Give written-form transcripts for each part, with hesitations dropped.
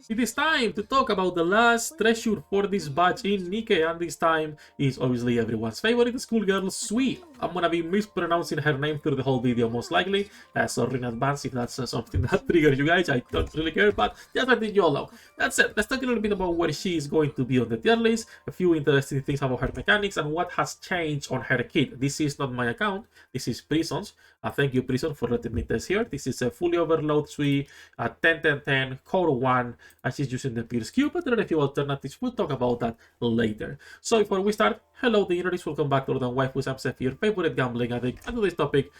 It is time to talk about the last treasure for this batch in Nikke, and this time is obviously everyone's favorite schoolgirl, Zwei. I'm gonna be mispronouncing her name through the whole video most likely. Sorry in advance if that's something that triggers you guys, I don't really care, but just letting you all know. That's it, let's talk a little bit about where she is going to be on the tier list, a few interesting things about her mechanics, and what has changed on her kit. This is not my account, this is Prison's. Thank you, Prison, for letting me test here. This is a fully overload Zwei, 10-10-10, core 1, and she's using the Pierce Q, but there are a few alternatives. We'll talk about that later. So before we start, hello the internet, welcome back to the Waifus. I'm Sefhi, your favorite gambling addict, and today's topic,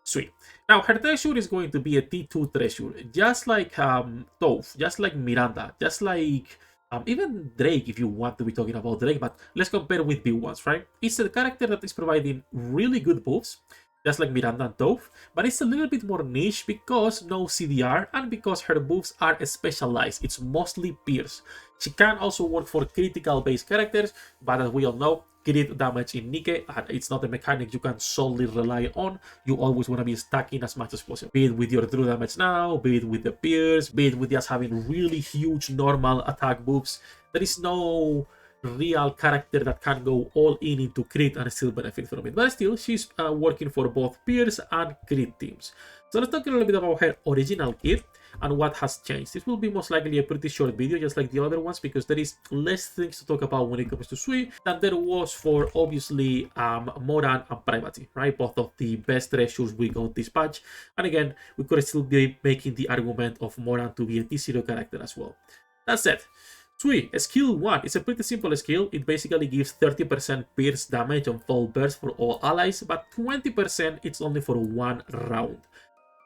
Zwei. Now, her treasure is going to be a T2 treasure, just like Toph, just like Miranda, just like even Drake, if you want to be talking about Drake, but let's compare with B1s, right? It's a character that is providing really good buffs, just like Miranda and Toph, but it's a little bit more niche because no CDR and because her buffs are specialized. It's mostly Pierce. She can also work for critical based characters, but as we all know, crit damage in Nikke, and it's not a mechanic you can solely rely on. You always want to be stacking as much as possible. Be it with your true damage now, be it with the Pierce, be it with just having really huge normal attack buffs. There is no real character that can go all in into crit and still benefit from it, but still she's working for both Pierce and crit teams. So let's talk a little bit about her original kit and what has changed. This will be most likely a pretty short video, just like the other ones, because there is less things to talk about when it comes to Zwei than there was for obviously Moran and Privacy, right? Both of the best treasures we got this patch, and again we could still be making the argument of Moran to be a T0 character as well. That's it. Zwei, skill 1, it's a pretty simple skill. It basically gives 30% pierce damage on full burst for all allies, but 20% it's only for one round.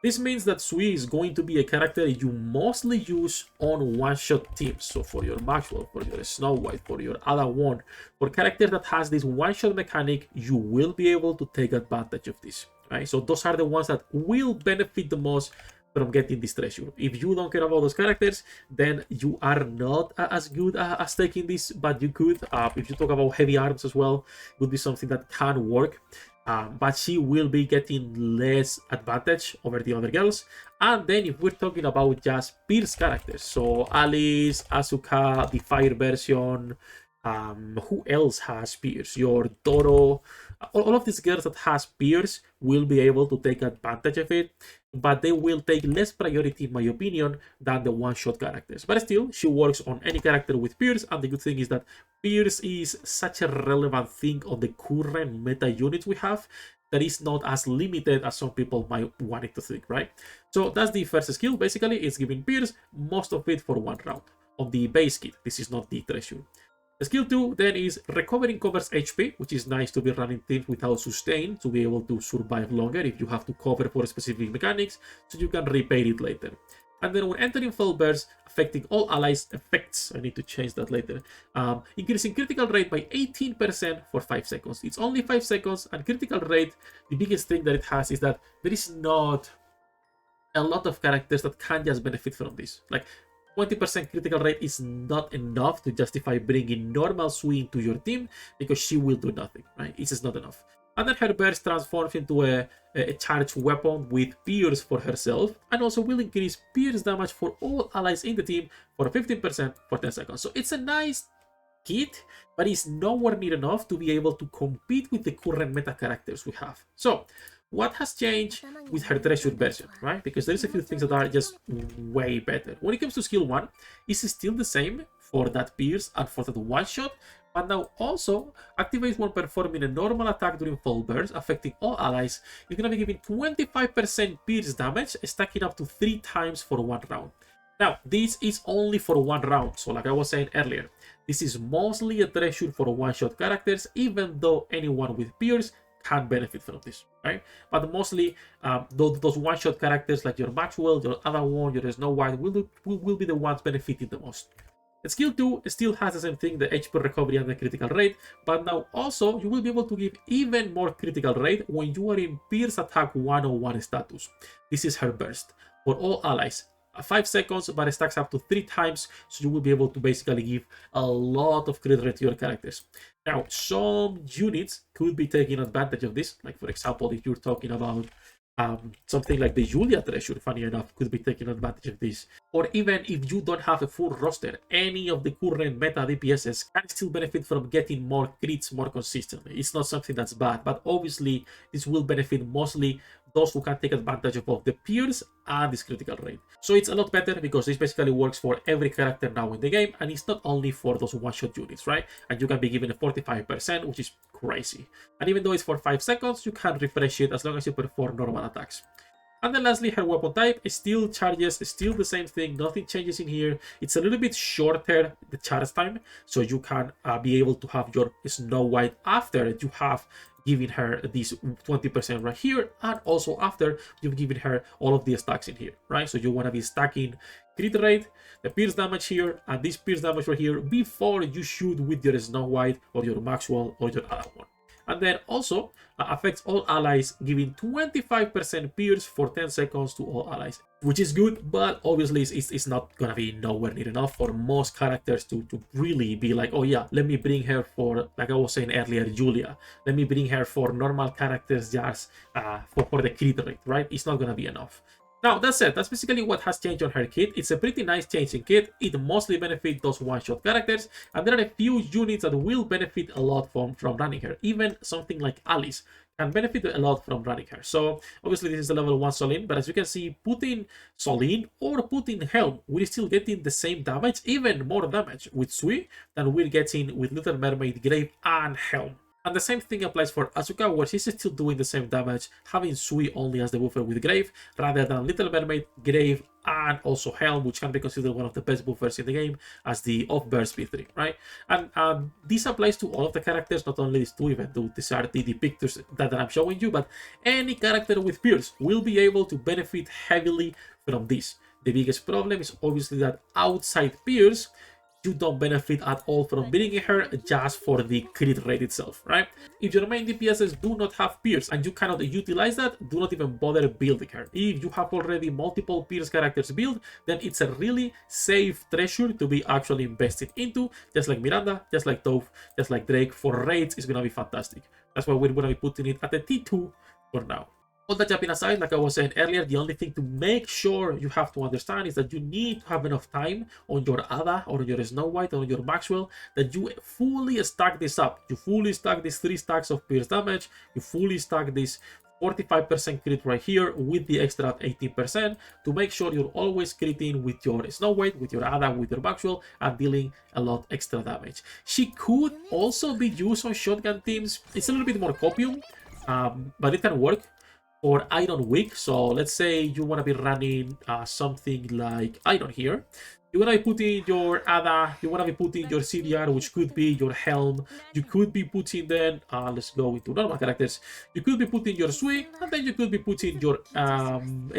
This means that Zwei is going to be a character you mostly use on one-shot teams. So for your Maxwell, for your Snow White, for your Ada Wand, for character that has this one-shot mechanic, you will be able to take advantage of this, right? So those are the ones that will benefit the most from getting this treasure. If you don't care about those characters, then you are not as good as taking this, but you could. If you talk about heavy arms as well, would be something that can work. But she will be getting less advantage over the other girls. And then if we're talking about just Pierce characters, so Alice, Asuka, the Fire version, who else has Pierce? Your Toro, all of these girls that has Pierce will be able to take advantage of it, but they will take less priority, in my opinion, than the one-shot characters. But still, she works on any character with Pierce, and the good thing is that Pierce is such a relevant thing on the current meta units we have that is not as limited as some people might want it to think, right? So that's the first skill. Basically, it's giving Pierce most of it for one round. On the base kit, this is not the treasure. Skill 2 then is recovering covers HP, which is nice to be running teams without sustain to be able to survive longer if you have to cover for specific mechanics, so you can repair it later. And then when entering full burst, affecting all allies effects, I need to change that later, increasing critical rate by 18% for 5 seconds. It's only 5 seconds, and critical rate, the biggest thing that it has is that there is not a lot of characters that can just benefit from this. Like 20% critical rate is not enough to justify bringing normal Zwei into your team because she will do nothing, right? It's just not enough. And then her burst transforms into a charged weapon with Pierce for herself, and also will increase Pierce damage for all allies in the team for 15% for 10 seconds. So it's a nice kit, but it's nowhere near enough to be able to compete with the current meta characters we have. So what has changed with her treasure version, right? Because there's a few things that are just way better. When it comes to skill 1, it's still the same for that Pierce and for that one shot, but now also activates when performing a normal attack during full burst, affecting all allies. It's gonna be giving 25% Pierce damage, stacking up to 3 times for one round. Now, this is only for one round, so like I was saying earlier, this is mostly a treasure for one-shot characters, even though anyone with Pierce can benefit from this, right? But mostly those one-shot characters like your Maxwell, your Ada Wand, your Snow White will be the ones benefiting the most. Skill 2 still has the same thing, the HP recovery and the critical rate, but now also you will be able to give even more critical rate when you are in Pierce Attack 101 status. This is her burst for all allies. 5 seconds, but it stacks up to 3 times, so you will be able to basically give a lot of crit rate to your characters. Now, some units could be taking advantage of this, like for example, if you're talking about something like the Julia treasure, funny enough, could be taking advantage of this. or even if you don't have a full roster, any of the current meta DPSs can still benefit from getting more crits more consistently. It's not something that's bad, but obviously this will benefit mostly those who can take advantage of both the pierce and this critical rate. So it's a lot better because this basically works for every character now in the game, and it's not only for those one-shot units, right? And you can be given a 45%, which is crazy. And even though it's for 5 seconds, you can refresh it as long as you perform normal attacks. And then lastly, her weapon type still charges, still the same thing, nothing changes in here. It's a little bit shorter, the charge time, so you can be able to have your Snow White after you have given her this 20% right here, and also after you've given her all of the stacks in here, right? So you want to be stacking crit rate, the pierce damage here, and this pierce damage right here before you shoot with your Snow White or your Maxwell or your other one. And then also affects all allies, giving 25% pierce for 10 seconds to all allies, which is good, but obviously it's not gonna be nowhere near enough for most characters to really be like, oh yeah, let me bring her for, like I was saying earlier, Julia. Let me bring her for normal characters just for the crit rate, right? It's not gonna be enough. Now, that said, that's basically what has changed on her kit. It's a pretty nice changing kit. It mostly benefits those one-shot characters, and there are a few units that will benefit a lot from running her. Even something like Alice can benefit a lot from running her. So, obviously, this is the level 1 Solin, but as you can see, putting Solin or putting Helm, we're still getting the same damage, even more damage with Zwei than we're getting with Little Mermaid, Grave, and Helm. And the same thing applies for Asuka, where she's still doing the same damage, having Zwei only as the buffer with Grave, rather than Little Mermaid, Grave, and also Helm, which can be considered one of the best buffers in the game as the off-burst P3, right? And this applies to all of the characters, not only these two, even though these are the pictures that I'm showing you, but any character with Pierce will be able to benefit heavily from this. The biggest problem is obviously that outside Pierce, you don't benefit at all from bringing her just for the crit rate itself, right? If your main DPSs do not have Pierce and you cannot utilize that, do not even bother building her. If you have already multiple Pierce characters built, then it's a really safe treasure to be actually invested into, just like Miranda, just like Toph, just like Drake. For raids, it's gonna be fantastic. That's why we're gonna be putting it at the T2 for now. All that jumping aside, like I was saying earlier, the only thing to make sure you have to understand is that you need to have enough time on your Ada or your Snow White or your Maxwell that you fully stack this up. You fully stack these 3 stacks of pierce damage. You fully stack this 45% crit right here with the extra 18% to make sure you're always critting with your Snow White, with your Ada, with your Maxwell, and dealing a lot extra damage. She could also be used on shotgun teams. It's a little bit more copium, but it can work. Or Iron Weak, so let's say you want to be running something like Iron here. You want to be putting your Ada, you want to be putting your CDR, which could be your Helm. You could be putting then, let's go into normal characters. You could be putting your Zwei, and then you could be putting your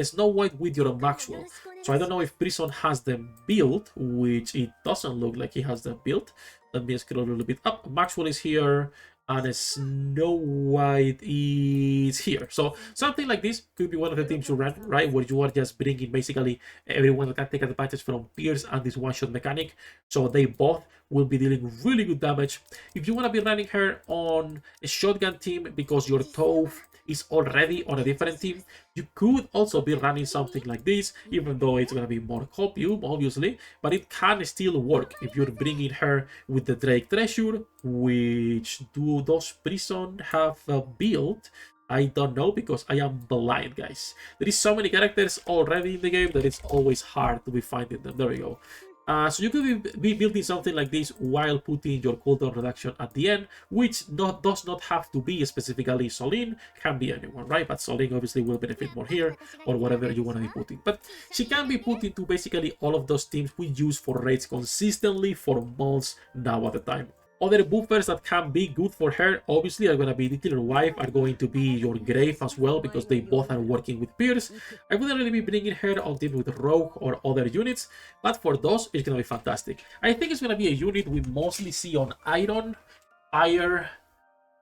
Snow White with your Maxwell. So I don't know if Prison has them built, which it doesn't look like he has them built. Let me scroll a little bit up. Maxwell is here, and Snow White is here. So something like this could be one of the teams you run, right? Where you are just bringing basically everyone that can take advantage from Pierce and this one-shot mechanic. So they both will be dealing really good damage. If you want to be running her on a shotgun team because your Toph is already on a different team, you could also be running something like this, even though it's going to be more copium, obviously, but it can still work if you're bringing her with the Drake Treasure, which do those Prison have built? I don't know because I am blind, guys. There is so many characters already in the game that it's always hard to be finding them. There we go. So you could be building something like this while putting your cooldown reduction at the end, which does not have to be specifically Solin, can be anyone, right? But Solin obviously will benefit more here, or whatever you want to be putting. But she can be put into basically all of those teams we use for raids consistently for months now at the time. Other buffers that can be good for her, obviously, are going to be the Killer Wife, are going to be your Grave as well, because they both are working with Pierce. I wouldn't really be bringing her on team with Rogue or other units, but for those, it's going to be fantastic. I think it's going to be a unit we mostly see on Iron, Fire,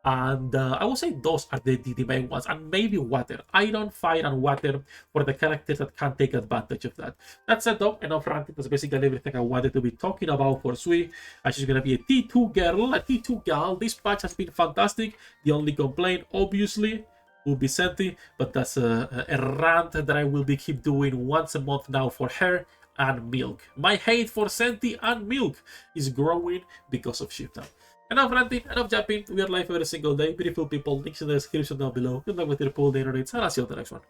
and I would say those are the main ones, and maybe Water. Iron, Fire, and Water for the characters that can take advantage of that. That said though, enough ranting. That's basically everything I wanted to be talking about for Zwei. And she's gonna be a T2 girl, a T2 gal. This patch has been fantastic. The only complaint, obviously, will be Sefhi, but that's a rant that I will be keep doing once a month now for her and Milk. My hate for Senti and Milk is growing because of Shifter. Enough ranting, enough jumping. We are live every single day. Beautiful people, links in the description down below. Good luck with your pool, day, and I'll see you on the next one.